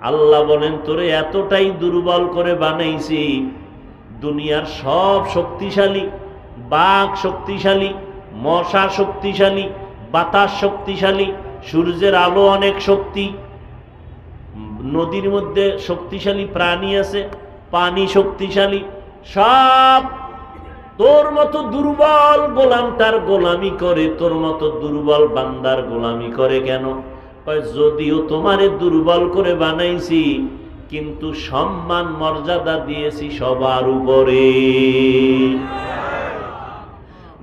আল্লাহ বলেন তোরে এতটাই দুর্বল করে বানাইছি, দুনিয়ার সব শক্তিশালী, বাঘ শক্তিশালী, মশা শক্তিশালী, বাতাস শক্তিশালী, সূর্যের আলো অনেক শক্তি, নদীর মধ্যে শক্তিশালী প্রাণী আছে, পানি শক্তিশালী, সব তোর মতো দুর্বল গোলামটার গোলামি করে, তোর মতো দুর্বল বান্দার গোলামি করে কেন? যদিও তোমারে দুর্বল করে বানাইছি, কিন্তু সম্মান মর্যাদা দিয়েছি সবার উপরে।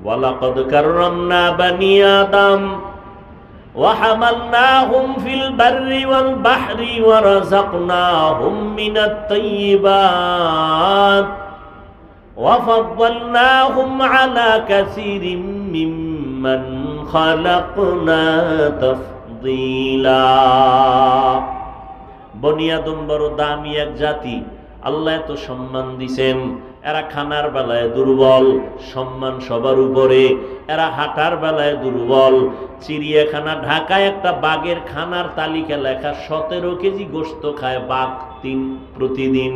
ওয়ালাকাদ কাররামনা বানি আদম ওয়া হামালনাহুম ফিল বাররি ওয়াল বাহরি ওয়া রাযাকনাহুম মিনাত তাইয়্যিবাত ওয়া ফাদ্দালনাহুম আলা কাসীরিম মিম্মান খালাকনা তাফদীলা। বনি আদম বড় দামি এক জাতি, আল্লাহ এত সম্মান দিছেন। এরা খানার বেলায় দুর্বল, সম্মান সবার উপরে। এরা হাঁটার বেলায় দুর্বল। চিড়িয়াখানা ঢাকায় একটা বাঘের খানার তালিকা লেখা, 17 কেজি গোশত খায় বাঘ প্রতিদিন।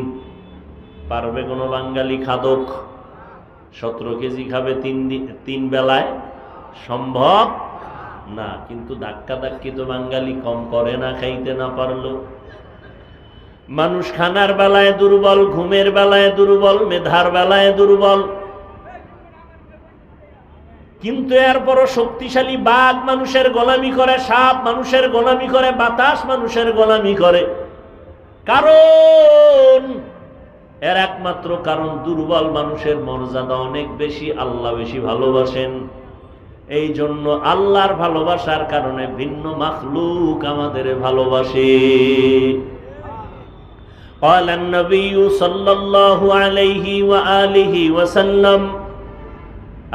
পারবে কোনো বাঙালি খাদক 17 কেজি খাবে তিন বেলায়? সম্ভব না। কিন্তু ধাক্কা ধাক্কি তো বাঙালি কম করে না, খাইতে না পারলো। মানুষ খানার বেলায় দুর্বল, ঘুমের বেলায় দুর্বল, মেধার বেলায় দুর্বল, কিন্তু এরপরও শক্তিশালী। বাঘ মানুষের গোলামি করে, সাপ মানুষের গোলামি করে, বাতাস মানুষের গোলামি করে। কারণ এর একমাত্র কারণ, দুর্বল মানুষের মর্যাদা অনেক বেশি, আল্লাহ বেশি ভালোবাসেন। এই জন্য আল্লাহর ভালোবাসার কারণে ভিন্ন মাখলুক আমাদের ভালোবাসে। قال النبي صلى الله عليه وآله وسلم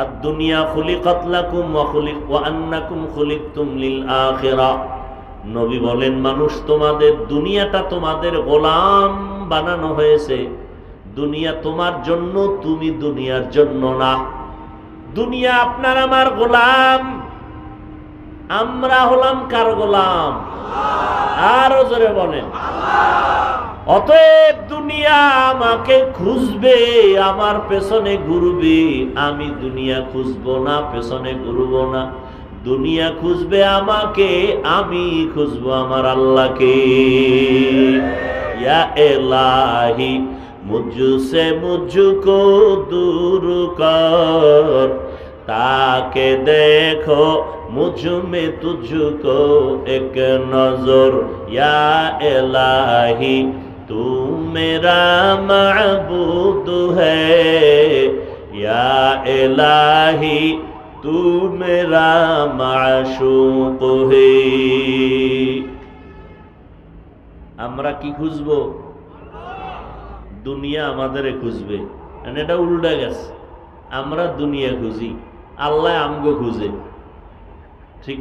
الدنيا خلقت لكم وأنكم خلقتم للآخرة। নবী বলেন, মানুষ তোমাদের, দুনিয়াটা তোমাদের গোলাম বানানো হয়েছে। দুনিয়া তোমার জন্য, তুমি দুনিয়ার জন্য না। দুনিয়া আপনার আমার গোলাম। আমরা হলাম কার গোলাম? আরো জোরে বলেন। অতএব দুনিয়া আমাকে খুঁজবে, আমার পেছনে ঘুরবে। আমি দুনিয়া খুঁজবো না, পেছনে ঘুরবো না। দুনিয়া খুঁজবে আমাকে, আমি খুঁজবো আমার আল্লাহকে। ইয়া ইলাহি মুঝসে মুঝকো দূর কর, তাকে দেখো মুঝ মে তুঝকো এক নজর। ইয়া ইলাহি तू मेरा माबूद है, या इलाही तू मेरा माशूक है। আমরা কি খুঁজবো? দুনিয়া আমাদেরকে খুঁজবে। এটা উল্টা গেছে, আমরা দুনিয়া খুঁজি, আল্লাহ আমগো খুঁজে। ঠিক।